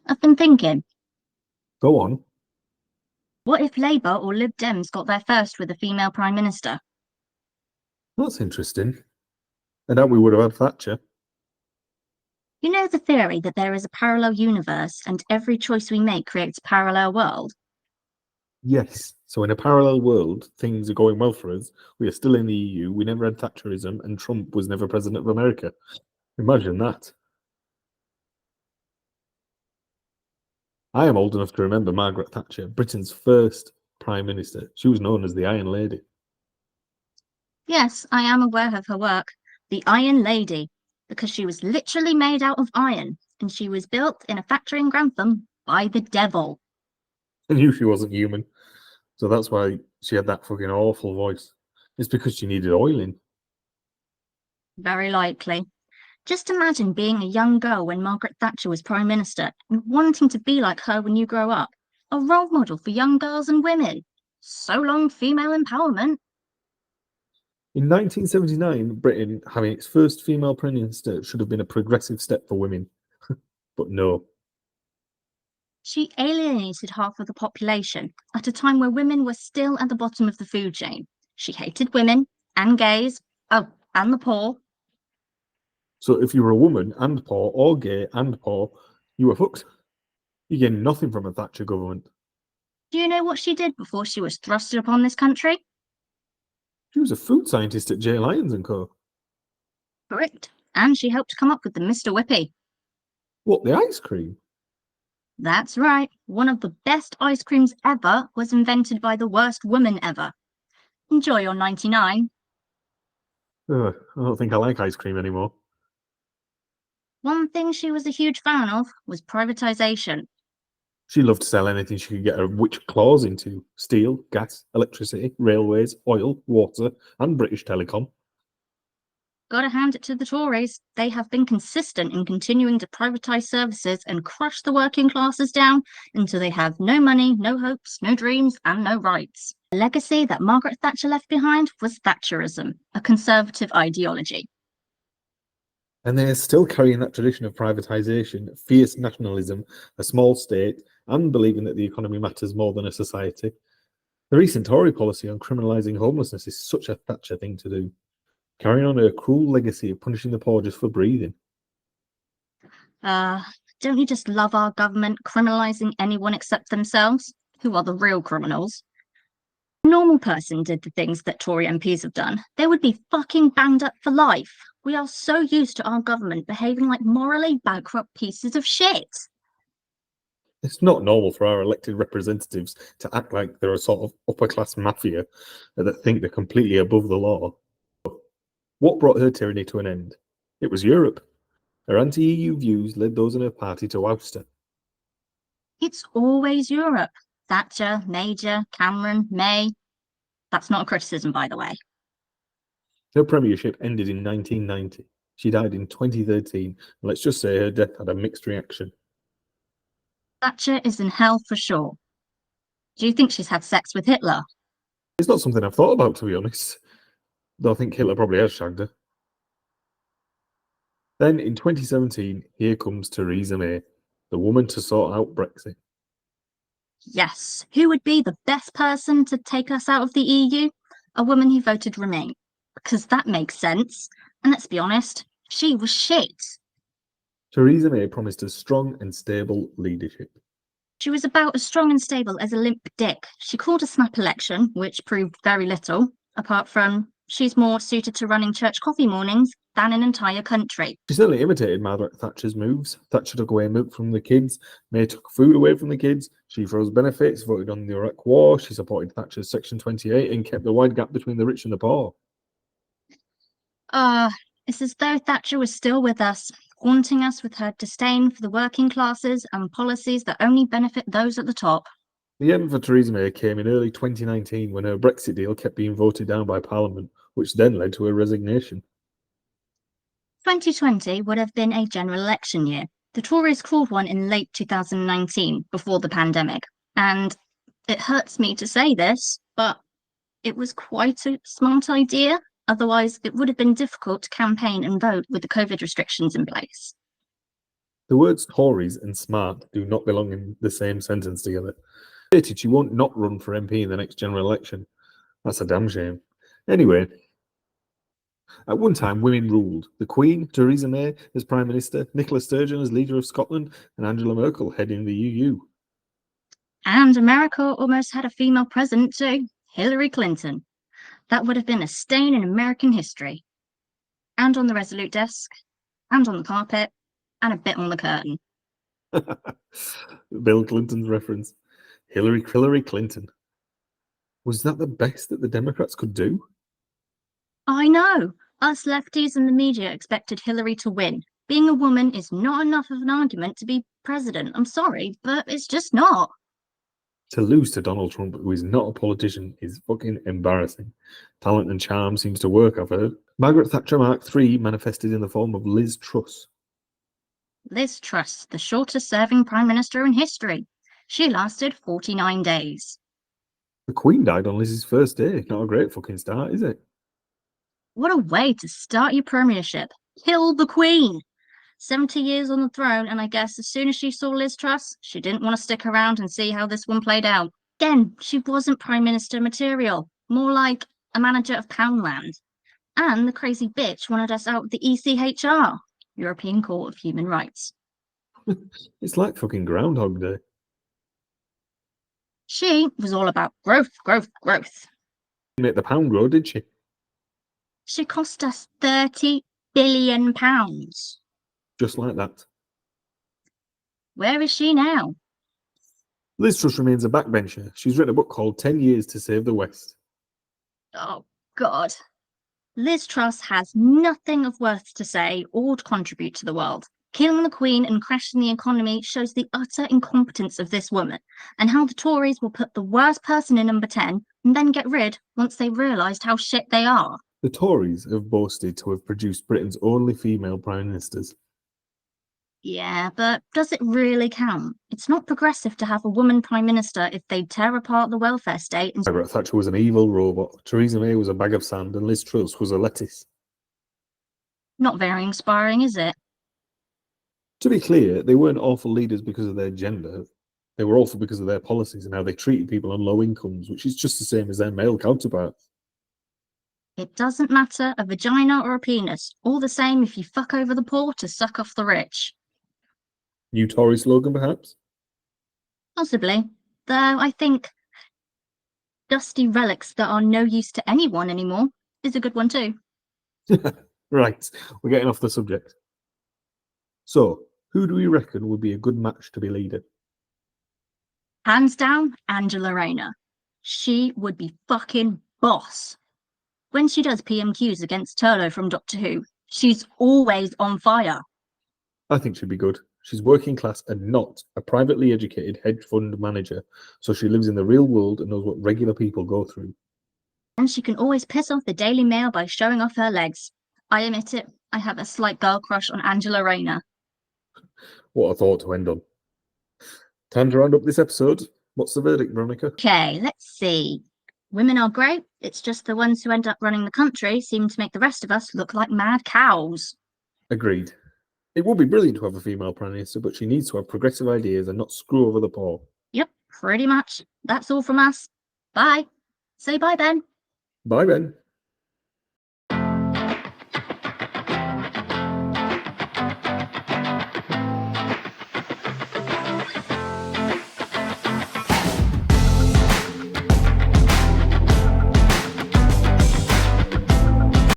I've been thinking, Go on. what if Labour or Lib Dems got there first with a female Prime Minister? That's interesting. I doubt we would have had Thatcher. You know the theory that there is a parallel universe and every choice we make creates a parallel world? Yes. So in a parallel world, things are going well for us. We are still in the EU. We never had Thatcherism, and Trump was never president of America. Imagine that. I am old enough to remember Margaret Thatcher, Britain's first prime minister. She was known as the Iron Lady. Yes, I am aware of her work, the Iron Lady, because she was literally made out of iron and she was built in a factory in Grantham by the devil. I knew she wasn't human, so that's why she had that fucking awful voice. It's because she needed oiling. Very likely. Just imagine being a young girl when Margaret Thatcher was Prime Minister and wanting to be like her when you grow up. A role model for young girls and women. So long, female empowerment. In 1979, Britain having its first female prime minister should have been a progressive step for women. But no. She alienated half of the population at a time where women were still at the bottom of the food chain. She hated women and gays, oh, and the poor. So if you were a woman and poor, or gay and poor, you were fucked. You gained nothing from a Thatcher government. Do you know what she did before she was thrusted upon this country? She was a food scientist at J. Lyons and Co. Correct. And she helped come up with the Mr. Whippy. What, the ice cream? That's right. One of the best ice creams ever was invented by the worst woman ever. Enjoy your 99. Ugh, I don't think I like ice cream anymore. One thing she was a huge fan of was privatisation. She loved to sell anything she could get her witch claws into: steel, gas, electricity, railways, oil, water, and British Telecom. Gotta hand it to the Tories. They have been consistent in continuing to privatise services and crush the working classes down until they have no money, no hopes, no dreams, and no rights. The legacy that Margaret Thatcher left behind was Thatcherism, a conservative ideology. And they are still carrying that tradition of privatisation, fierce nationalism, a small state, and believing that the economy matters more than a society. The recent Tory policy on criminalising homelessness is such a Thatcher thing to do, carrying on her cruel legacy of punishing the poor just for breathing. Don't you just love our government criminalising anyone except themselves, who are the real criminals? If a normal person did the things that Tory MPs have done, they would be fucking banged up for life. We are so used to our government behaving like morally bankrupt pieces of shit. It's not normal for our elected representatives to act like they're a sort of upper class mafia that think they're completely above the law. What brought her tyranny to an end? It was Europe. Her anti-EU views led those in her party to oust her. It's always Europe. Thatcher, Major, Cameron, May. That's not a criticism, by the way. Her premiership ended in 1990. She died in 2013, and let's just say her death had a mixed reaction. Thatcher is in hell for sure. Do you think she's had sex with Hitler? It's not something I've thought about, to be honest, though I think Hitler probably has shagged her. Then in 2017, here comes Theresa May, the woman to sort out Brexit. Yes. Who would be the best person to take us out of the EU? A woman who voted Remain. Because that makes sense. And let's be honest, she was shit. Theresa May promised us strong and stable leadership. She was about as strong and stable as a limp dick. She called a snap election, which proved very little, apart from she's more suited to running church coffee mornings than an entire country. She certainly imitated Margaret Thatcher's moves. Thatcher took away milk from the kids. May took food away from the kids. She froze benefits, voted on the Iraq War. She supported Thatcher's Section 28 and kept the wide gap between the rich and the poor. It's as though Thatcher was still with us, haunting us with her disdain for the working classes and policies that only benefit those at the top. The end for Theresa May came in early 2019 when her Brexit deal kept being voted down by Parliament, which then led to her resignation. 2020 would have been a general election year. The Tories called one in late 2019, before the pandemic. And it hurts me to say this, but it was quite a smart idea. Otherwise, it would have been difficult to campaign and vote with the COVID restrictions in place. The words Tories and smart do not belong in the same sentence together. Stated she won't not run for MP in the next general election. That's a damn shame. Anyway, at one time, women ruled. The Queen, Theresa May as Prime Minister, Nicola Sturgeon as leader of Scotland, and Angela Merkel heading the EU. And America almost had a female president too, Hillary Clinton. That would have been a stain in American history. And on the Resolute desk, and on the carpet, and a bit on the curtain. Bill Clinton's reference. Hillary Clinton. Was that the best that the Democrats could do? I know. Us lefties and the media expected Hillary to win. Being a woman is not enough of an argument to be president. I'm sorry, but it's just not. To lose to Donald Trump, who is not a politician, is fucking embarrassing. Talent and charm seems to work, I've heard. Margaret Thatcher Mark III manifested in the form of Liz Truss. Liz Truss, the shortest serving Prime Minister in history. She lasted 49 days. The Queen died on Liz's first day. Not a great fucking start, is it? What a way to start your premiership. Kill the Queen. 70 years on the throne, and I guess as soon as she saw Liz Truss, she didn't want to stick around and see how this one played out. Again, she wasn't Prime Minister material, more like a manager of Poundland. And the crazy bitch wanted us out of the ECHR, European Court of Human Rights. It's like fucking Groundhog Day. She was all about growth, growth, growth. Make the pound grow, did she? She cost us £30 billion. Just like that. Where is she now? Liz Truss remains a backbencher. She's written a book called 10 Years to Save the West. Oh, God. Liz Truss has nothing of worth to say or to contribute to the world. Killing the Queen and crashing the economy shows the utter incompetence of this woman and how the Tories will put the worst person in number 10 and then get rid once they've realised how shit they are. The Tories have boasted to have produced Britain's only female prime ministers. Yeah, but does it really count? It's not progressive to have a woman prime minister if they tear apart the welfare state and... Margaret Thatcher was an evil robot, Theresa May was a bag of sand, and Liz Truss was a lettuce. Not very inspiring, is it? To be clear, they weren't awful leaders because of their gender. They were awful because of their policies and how they treated people on low incomes, which is just the same as their male counterparts. It doesn't matter, a vagina or a penis. All the same if you fuck over the poor to suck off the rich. New Tory slogan, perhaps? Possibly. Though I think dusty relics that are no use to anyone anymore is a good one too. Right, we're getting off the subject. So, who do we reckon would be a good match to be leader? Hands down, Angela Rayner. She would be fucking boss. When she does PMQs against Turlo from Doctor Who, she's always on fire. I think she'd be good. She's working class and not a privately educated hedge fund manager, so she lives in the real world and knows what regular people go through. And she can always piss off the Daily Mail by showing off her legs. I admit it, I have a slight girl crush on Angela Rayner. What a thought to end on. Time to round up this episode. What's the verdict, Veronica? Okay, let's see. Women are great, it's just the ones who end up running the country seem to make the rest of us look like mad cows. Agreed. It would be brilliant to have a female Prime Minister, but she needs to have progressive ideas and not screw over the poor. Yep, pretty much. That's all from us. Bye. Say bye, Ben. Bye, Ben.